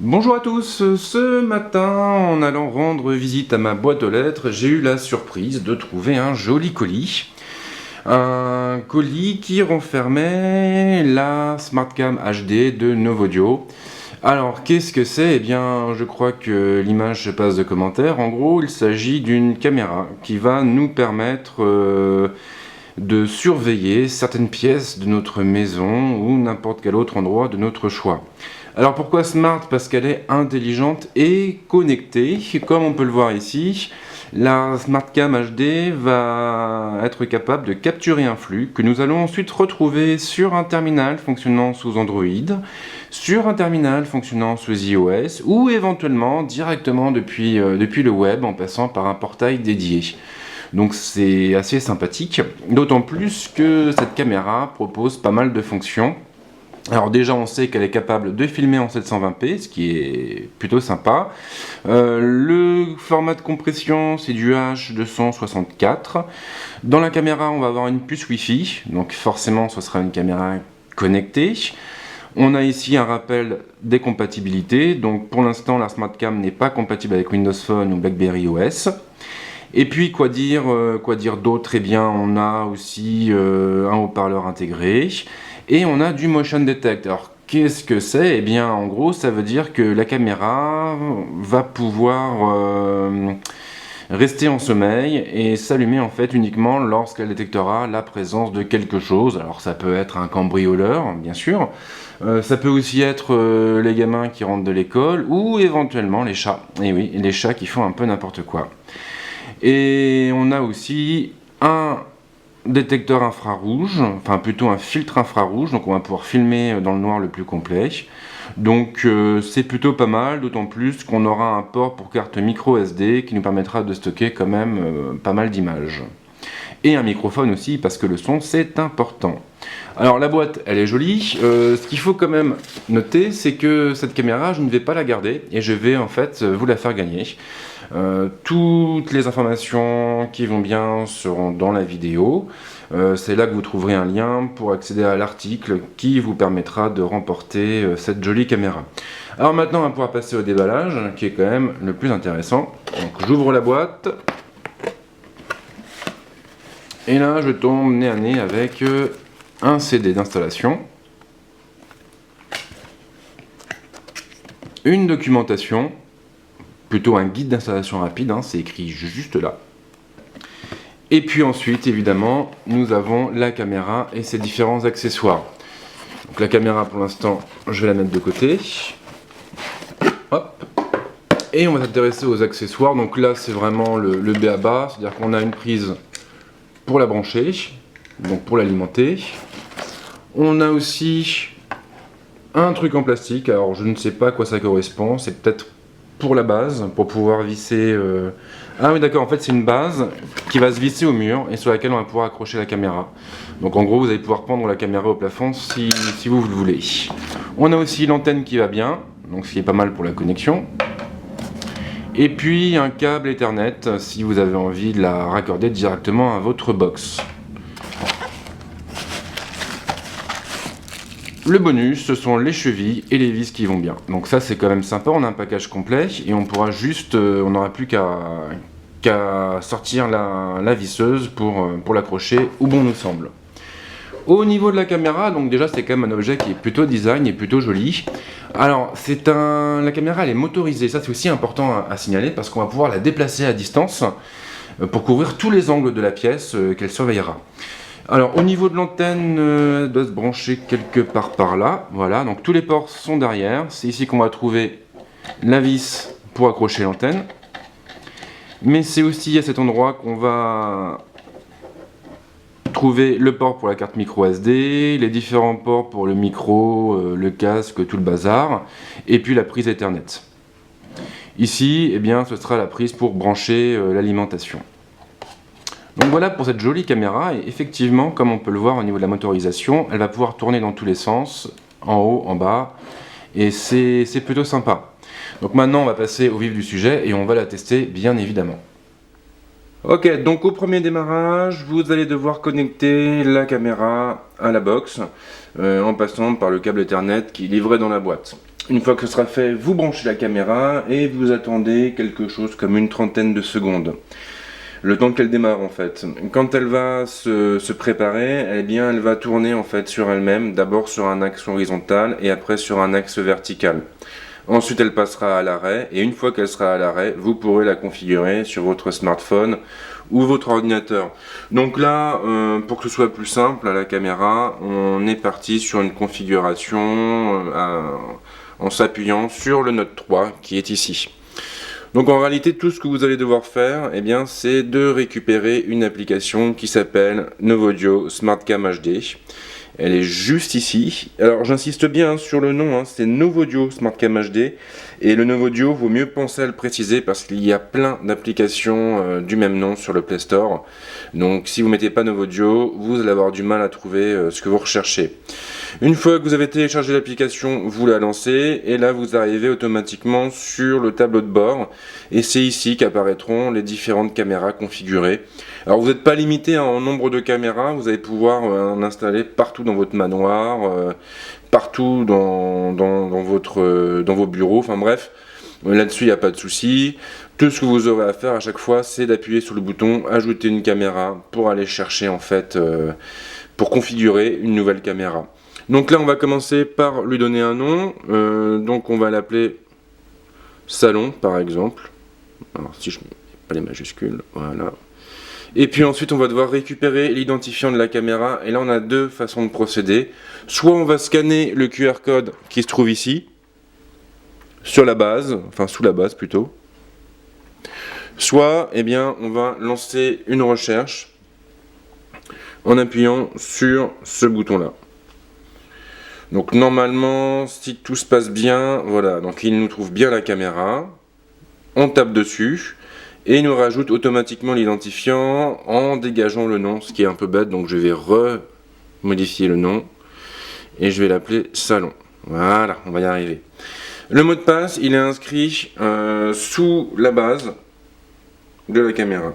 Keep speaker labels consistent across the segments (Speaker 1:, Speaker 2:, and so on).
Speaker 1: Bonjour à tous, ce matin en allant rendre visite à ma boîte aux lettres, j'ai eu la surprise de trouver un joli colis. Un colis qui renfermait la Smartcam HD de Novodio. Alors qu'est-ce que c'est? Eh bien je crois que l'image se passe de commentaires. En gros il s'agit d'une caméra qui va nous permettre de surveiller certaines pièces de notre maison ou n'importe quel autre endroit de notre choix. Alors pourquoi smart? Parce qu'elle est intelligente et connectée. Comme on peut le voir ici, la SmartCam HD va être capable de capturer un flux que nous allons ensuite retrouver sur un terminal fonctionnant sous Android, sur un terminal fonctionnant sous iOS ou éventuellement directement depuis le web en passant par un portail dédié. Donc c'est assez sympathique, d'autant plus que cette caméra propose pas mal de fonctions. Alors déjà on sait qu'elle est capable de filmer en 720p, ce qui est plutôt sympa. Le format de compression c'est du H264. Dans la caméra on va avoir une puce Wi-Fi, donc forcément ce sera une caméra connectée. On a ici un rappel des compatibilités, donc pour l'instant la SmartCam n'est pas compatible avec Windows Phone ou BlackBerry OS. Et puis quoi dire d'autre? Eh bien on a aussi un haut-parleur intégré et on a du motion detect. Alors qu'est-ce que c'est? Eh bien en gros ça veut dire que la caméra va pouvoir rester en sommeil et s'allumer en fait uniquement lorsqu'elle détectera la présence de quelque chose. Alors ça peut être un cambrioleur bien sûr, ça peut aussi être les gamins qui rentrent de l'école ou éventuellement les chats. Et oui, les chats qui font un peu n'importe quoi. Et on a aussi un détecteur infrarouge, enfin plutôt un filtre infrarouge, donc on va pouvoir filmer dans le noir le plus complet. Donc c'est plutôt pas mal, d'autant plus qu'on aura un port pour carte micro SD qui nous permettra de stocker quand même pas mal d'images. Et un microphone aussi, parce que le son c'est important. Alors la boîte elle est jolie, ce qu'il faut quand même noter c'est que cette caméra je ne vais pas la garder et je vais en fait vous la faire gagner. Toutes les informations qui vont bien seront dans la vidéo. C'est là que vous trouverez un lien pour accéder à l'article qui vous permettra de remporter cette jolie caméra. Alors maintenant on va pouvoir passer au déballage qui est quand même le plus intéressant. Donc j'ouvre la boîte. Et là je tombe nez à nez avec un CD d'installation. Une documentation. Plutôt un guide d'installation rapide, hein, c'est écrit juste là. Et puis ensuite, évidemment, nous avons la caméra et ses différents accessoires. Donc la caméra, pour l'instant, je vais la mettre de côté. Hop. Et on va s'intéresser aux accessoires. Donc là, c'est vraiment le b.a-ba, c'est-à-dire qu'on a une prise pour la brancher, donc pour l'alimenter. On a aussi un truc en plastique, alors je ne sais pas à quoi ça correspond, c'est peut-être pour la base, pour pouvoir visser... Ah oui d'accord, en fait c'est une base qui va se visser au mur et sur laquelle on va pouvoir accrocher la caméra. Donc en gros vous allez pouvoir pendre la caméra au plafond si vous le voulez. On a aussi l'antenne qui va bien, donc ce qui est pas mal pour la connexion. Et puis un câble Ethernet si vous avez envie de la raccorder directement à votre box. Le bonus, ce sont les chevilles et les vis qui vont bien. Donc ça c'est quand même sympa, on a un package complet et on pourra juste, on n'aura plus qu'à sortir la visseuse pour l'accrocher où bon nous semble. Au niveau de la caméra, donc déjà c'est quand même un objet qui est plutôt design et plutôt joli. Alors la caméra elle est motorisée, ça c'est aussi important à signaler parce qu'on va pouvoir la déplacer à distance pour couvrir tous les angles de la pièce qu'elle surveillera. Alors au niveau de l'antenne, elle doit se brancher quelque part par là, voilà, donc tous les ports sont derrière, c'est ici qu'on va trouver la vis pour accrocher l'antenne, mais c'est aussi à cet endroit qu'on va trouver le port pour la carte micro SD, les différents ports pour le micro, le casque, tout le bazar, et puis la prise Ethernet. Ici, eh bien, ce sera la prise pour brancher l'alimentation. Donc voilà pour cette jolie caméra, et effectivement, comme on peut le voir au niveau de la motorisation, elle va pouvoir tourner dans tous les sens, en haut, en bas, et c'est plutôt sympa. Donc maintenant on va passer au vif du sujet, et on va la tester bien évidemment. Ok, donc au premier démarrage, vous allez devoir connecter la caméra à la box, en passant par le câble Ethernet qui est livré dans la boîte. Une fois que ce sera fait, vous branchez la caméra et vous attendez quelque chose comme une trentaine de secondes. Le temps qu'elle démarre en fait. Quand elle va se préparer, eh bien elle va tourner en fait sur elle-même, d'abord sur un axe horizontal et après sur un axe vertical. Ensuite elle passera à l'arrêt et une fois qu'elle sera à l'arrêt, vous pourrez la configurer sur votre smartphone ou votre ordinateur. Donc là, pour que ce soit plus simple à la caméra, on est parti sur une configuration en s'appuyant sur le Note 3 qui est ici. Donc en réalité, tout ce que vous allez devoir faire, eh bien, c'est de récupérer une application qui s'appelle Novodio SmartCam HD. Elle est juste ici. Alors j'insiste bien sur le nom, c'est Novodio SmartCam HD. Et le Novodio, vaut mieux penser à le préciser parce qu'il y a plein d'applications du même nom sur le Play Store. Donc si vous ne mettez pas Novodio, vous allez avoir du mal à trouver ce que vous recherchez. Une fois que vous avez téléchargé l'application, vous la lancez et là vous arrivez automatiquement sur le tableau de bord et c'est ici qu'apparaîtront les différentes caméras configurées. Alors vous n'êtes pas limité en nombre de caméras, vous allez pouvoir en installer partout dans votre manoir, partout dans vos bureaux, enfin bref, là-dessus il n'y a pas de souci. Tout ce que vous aurez à faire à chaque fois, c'est d'appuyer sur le bouton ajouter une caméra pour aller chercher en fait, pour configurer une nouvelle caméra. Donc là on va commencer par lui donner un nom, donc on va l'appeler salon par exemple. Alors si je ne mets pas les majuscules, voilà. Et puis ensuite on va devoir récupérer l'identifiant de la caméra et là on a deux façons de procéder. Soit on va scanner le QR code qui se trouve ici, sur la base, enfin sous la base plutôt. Soit eh bien, on va lancer une recherche en appuyant sur ce bouton là. Donc normalement, si tout se passe bien, voilà, donc il nous trouve bien la caméra, on tape dessus, et il nous rajoute automatiquement l'identifiant en dégageant le nom, ce qui est un peu bête, donc je vais remodifier le nom, et je vais l'appeler salon. Voilà, on va y arriver. Le mot de passe, il est inscrit sous la base de la caméra.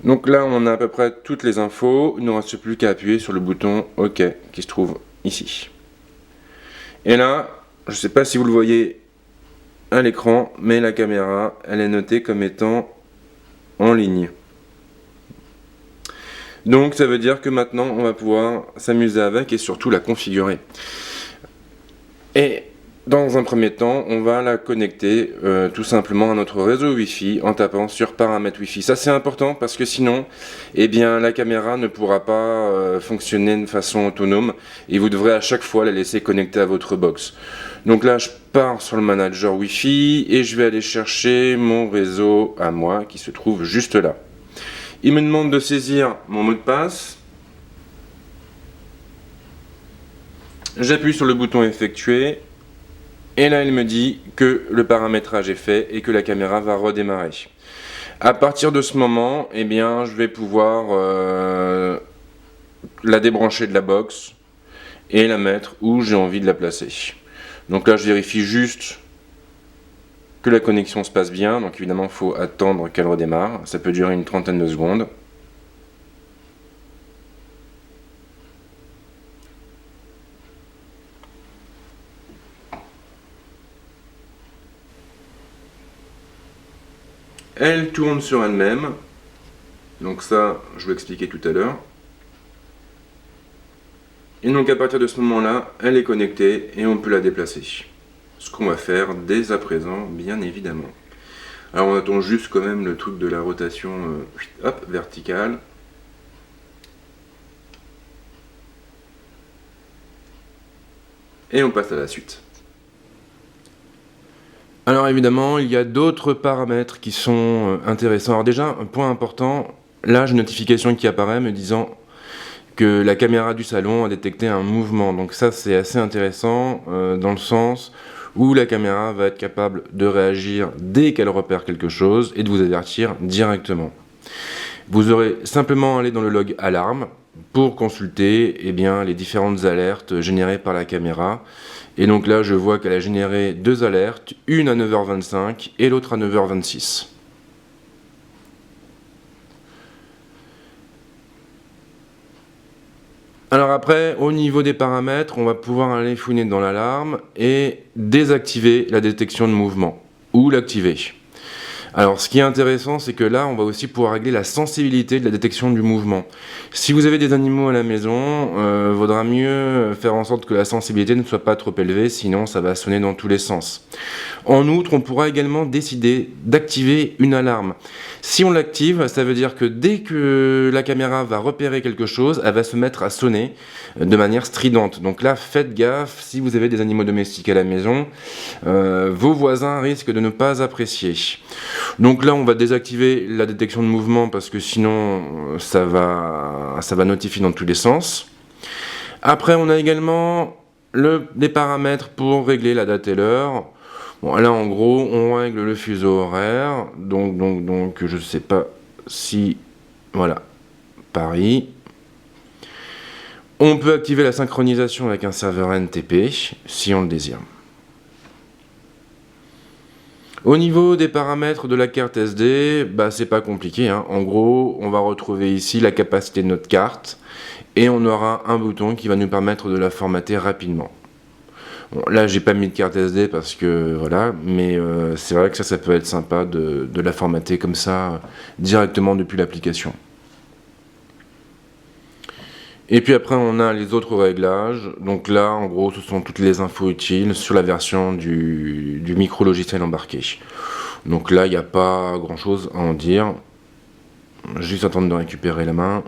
Speaker 1: Donc là, on a à peu près toutes les infos. Il ne nous reste plus qu'à appuyer sur le bouton OK qui se trouve ici. Et là, je ne sais pas si vous le voyez à l'écran, mais la caméra, elle est notée comme étant en ligne. Donc ça veut dire que maintenant, on va pouvoir s'amuser avec et surtout la configurer. Et dans un premier temps, on va la connecter tout simplement à notre réseau Wi-Fi en tapant sur paramètres Wi-Fi. Ça c'est important parce que sinon, eh bien, la caméra ne pourra pas fonctionner de façon autonome et vous devrez à chaque fois la laisser connecter à votre box. Donc là, je pars sur le manager Wi-Fi et je vais aller chercher mon réseau à moi qui se trouve juste là. Il me demande de saisir mon mot de passe. J'appuie sur le bouton effectuer. Et là, il me dit que le paramétrage est fait et que la caméra va redémarrer. À partir de ce moment, eh bien, je vais pouvoir la débrancher de la box et la mettre où j'ai envie de la placer. Donc là, je vérifie juste que la connexion se passe bien. Donc évidemment, il faut attendre qu'elle redémarre. Ça peut durer une trentaine de secondes. Elle tourne sur elle-même, donc ça je vais expliquer tout à l'heure. Et donc à partir de ce moment-là, elle est connectée et on peut la déplacer. Ce qu'on va faire dès à présent, bien évidemment. Alors on attend juste quand même le truc de la rotation hop, verticale. Et on passe à la suite. Alors évidemment, il y a d'autres paramètres qui sont intéressants. Alors déjà, un point important, là j'ai une notification qui apparaît me disant que la caméra du salon a détecté un mouvement. Donc ça c'est assez intéressant dans le sens où la caméra va être capable de réagir dès qu'elle repère quelque chose et de vous avertir directement. Vous aurez simplement à aller dans le log alarme pour consulter eh bien, les différentes alertes générées par la caméra. Et donc là, je vois qu'elle a généré deux alertes, une à 9h25 et l'autre à 9h26. Alors après, au niveau des paramètres, on va pouvoir aller fouiner dans l'alarme et désactiver la détection de mouvement, ou l'activer. Alors ce qui est intéressant, c'est que là, on va aussi pouvoir régler la sensibilité de la détection du mouvement. Si vous avez des animaux à la maison, vaudra mieux faire en sorte que la sensibilité ne soit pas trop élevée, sinon ça va sonner dans tous les sens. En outre, on pourra également décider d'activer une alarme. Si on l'active, ça veut dire que dès que la caméra va repérer quelque chose, elle va se mettre à sonner de manière stridente. Donc là, faites gaffe, si vous avez des animaux domestiques à la maison, vos voisins risquent de ne pas apprécier. Donc là, on va désactiver la détection de mouvement parce que sinon, ça va notifier dans tous les sens. Après, on a également les paramètres pour régler la date et l'heure. Bon, là, en gros, on règle le fuseau horaire. Donc, je sais pas si... Voilà, Paris. On peut activer la synchronisation avec un serveur NTP, si on le désire. Au niveau des paramètres de la carte SD, c'est pas compliqué, hein. En gros, on va retrouver ici la capacité de notre carte et on aura un bouton qui va nous permettre de la formater rapidement. Bon, là, j'ai pas mis de carte SD parce que voilà, mais c'est vrai que ça peut être sympa de la formater comme ça directement depuis l'application. Et puis après, on a les autres réglages. Donc là, en gros, ce sont toutes les infos utiles sur la version du micro-logiciel embarqué. Donc là, il n'y a pas grand-chose à en dire. Juste attendre de récupérer la main.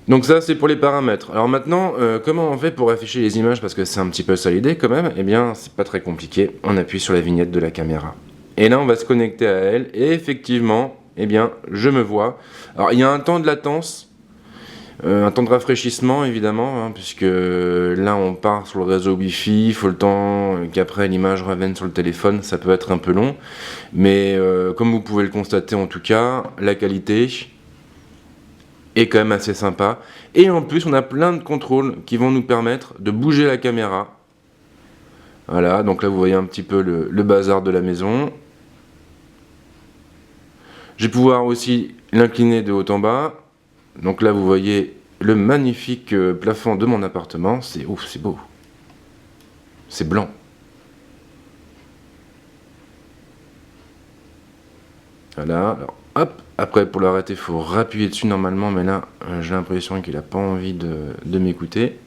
Speaker 1: Donc ça, c'est pour les paramètres. Alors maintenant, comment on fait pour afficher les images, parce que c'est un petit peu ça l'idée quand même? Eh bien, c'est pas très compliqué. On appuie sur la vignette de la caméra. Et là, on va se connecter à elle. Et effectivement, eh bien, je me vois. Alors, il y a un temps de latence, un temps de rafraîchissement, évidemment, hein, puisque là, on part sur le réseau Wi-Fi. Il faut le temps qu'après l'image revienne sur le téléphone. Ça peut être un peu long. Mais comme vous pouvez le constater, en tout cas, la qualité est quand même assez sympa. Et en plus, on a plein de contrôles qui vont nous permettre de bouger la caméra. Voilà, donc là, vous voyez un petit peu le bazar de la maison. Je vais pouvoir aussi l'incliner de haut en bas. Donc là, vous voyez le magnifique plafond de mon appartement. C'est ouf, c'est beau. C'est blanc. Voilà, alors hop. Après, pour l'arrêter, il faut rappuyer dessus normalement, mais là, j'ai l'impression qu'il n'a pas envie de m'écouter.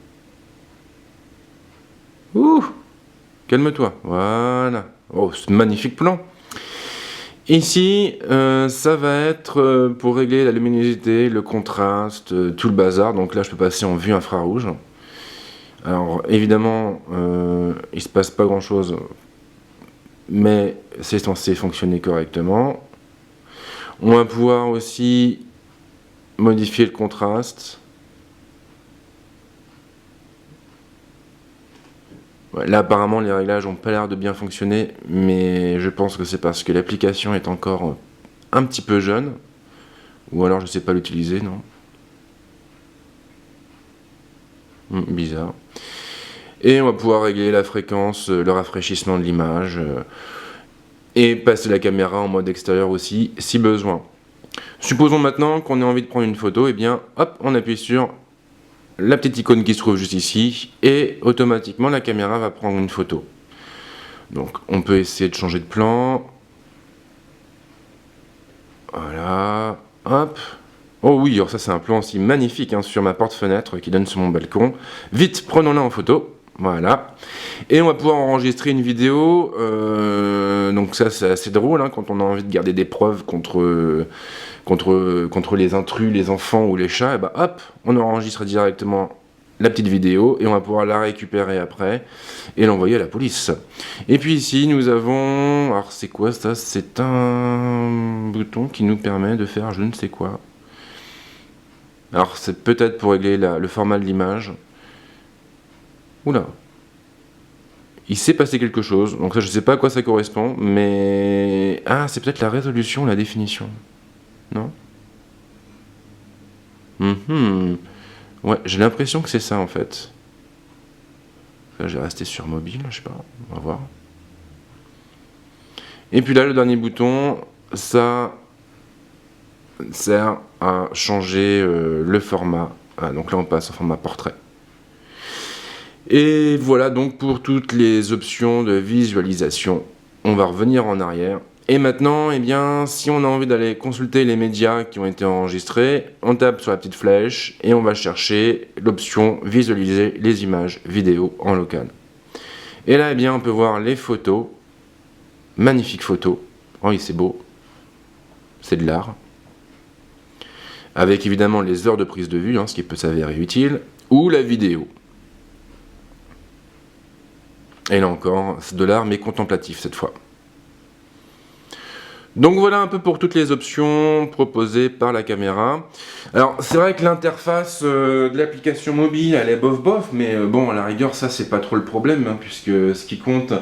Speaker 1: Ouh! Calme-toi, voilà. Oh, ce magnifique plan. Ici, ça va être pour régler la luminosité, le contraste, tout le bazar. Donc là, je peux passer en vue infrarouge. Alors, évidemment, il ne se passe pas grand-chose, mais c'est censé fonctionner correctement. On va pouvoir aussi modifier le contraste. Ouais, là, apparemment, les réglages n'ont pas l'air de bien fonctionner, mais je pense que c'est parce que l'application est encore un petit peu jeune. Ou alors, je ne sais pas l'utiliser, non. Bizarre. Et on va pouvoir régler la fréquence, le rafraîchissement de l'image, et passer la caméra en mode extérieur aussi, si besoin. Supposons maintenant qu'on ait envie de prendre une photo, et bien, hop, on appuie sur la petite icône qui se trouve juste ici, et automatiquement la caméra va prendre une photo. Donc on peut essayer de changer de plan. Voilà, hop. Oh oui, alors ça c'est un plan aussi magnifique hein, sur ma porte-fenêtre qui donne sur mon balcon. Vite, prenons-la en photo. Voilà. Et on va pouvoir enregistrer une vidéo. Donc ça c'est assez drôle hein, quand on a envie de garder des preuves contre les intrus, les enfants ou les chats. Et bah hop, on enregistre directement la petite vidéo et on va pouvoir la récupérer après et l'envoyer à la police. Et puis ici nous avons... Alors c'est quoi ça? C'est un bouton qui nous permet de faire je ne sais quoi. Alors c'est peut-être pour régler le format de l'image. Oula. Il s'est passé quelque chose, donc ça je sais pas à quoi ça correspond, mais... Ah, c'est peut-être la résolution, la définition. Non? Ouais, j'ai l'impression que c'est ça en fait. Là, j'ai resté sur mobile, je sais pas, on va voir. Et puis là, le dernier bouton, ça sert à changer le format. Ah, donc là, on passe au format portrait. Et voilà donc pour toutes les options de visualisation. On va revenir en arrière. Et maintenant, eh bien, si on a envie d'aller consulter les médias qui ont été enregistrés, on tape sur la petite flèche et on va chercher l'option visualiser les images vidéo en local. Et là, eh bien, on peut voir les photos. Magnifiques photos. Oh oui, c'est beau. C'est de l'art. Avec évidemment les heures de prise de vue, ce qui peut s'avérer utile, ou la vidéo. Et là encore, c'est de l'art, mais contemplatif cette fois. Donc voilà un peu pour toutes les options proposées par la caméra. Alors c'est vrai que l'interface de l'application mobile, elle est bof, mais bon, à la rigueur, ça c'est pas trop le problème, puisque ce qui compte,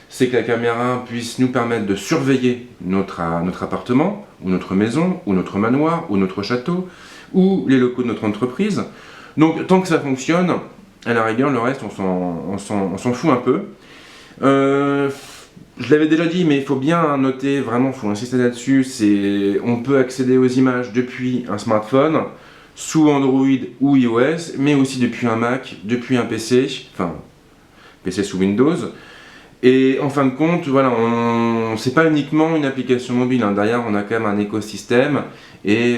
Speaker 1: c'est que la caméra puisse nous permettre de surveiller notre appartement, ou notre maison, ou notre manoir, ou notre château, ou les locaux de notre entreprise. Donc tant que ça fonctionne, à la rigueur, le reste, on s'en fout un peu. Je l'avais déjà dit, mais il faut bien noter, vraiment, il faut insister là-dessus, on peut accéder aux images depuis un smartphone, sous Android ou iOS, mais aussi depuis un Mac, depuis un PC, enfin, PC sous Windows. Et en fin de compte, voilà, c'est pas uniquement une application mobile, derrière on a quand même un écosystème et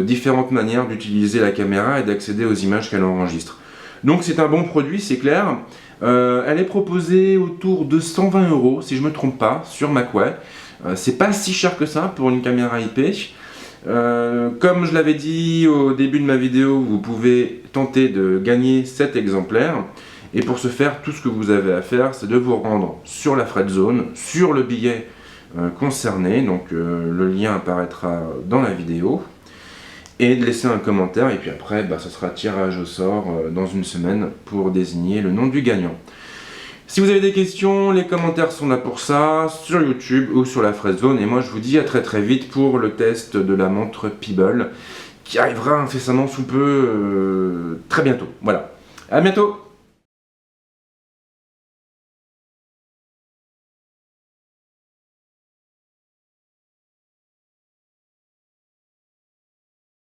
Speaker 1: différentes manières d'utiliser la caméra et d'accéder aux images qu'elle enregistre. Donc c'est un bon produit, c'est clair. Elle est proposée autour de 120 €, si je ne me trompe pas, sur MacWay. C'est pas si cher que ça pour une caméra IP. Comme je l'avais dit au début de ma vidéo, vous pouvez tenter de gagner 7 exemplaires. Et pour ce faire, tout ce que vous avez à faire, c'est de vous rendre sur la Fredzone, sur le billet concerné. Donc le lien apparaîtra dans la vidéo. Et de laisser un commentaire, et puis après, ce sera tirage au sort dans une semaine pour désigner le nom du gagnant. Si vous avez des questions, les commentaires sont là pour ça, sur YouTube ou sur la Fredzone, et moi je vous dis à très vite pour le test de la montre Peeble, qui arrivera incessamment sous peu, très bientôt. Voilà, à bientôt!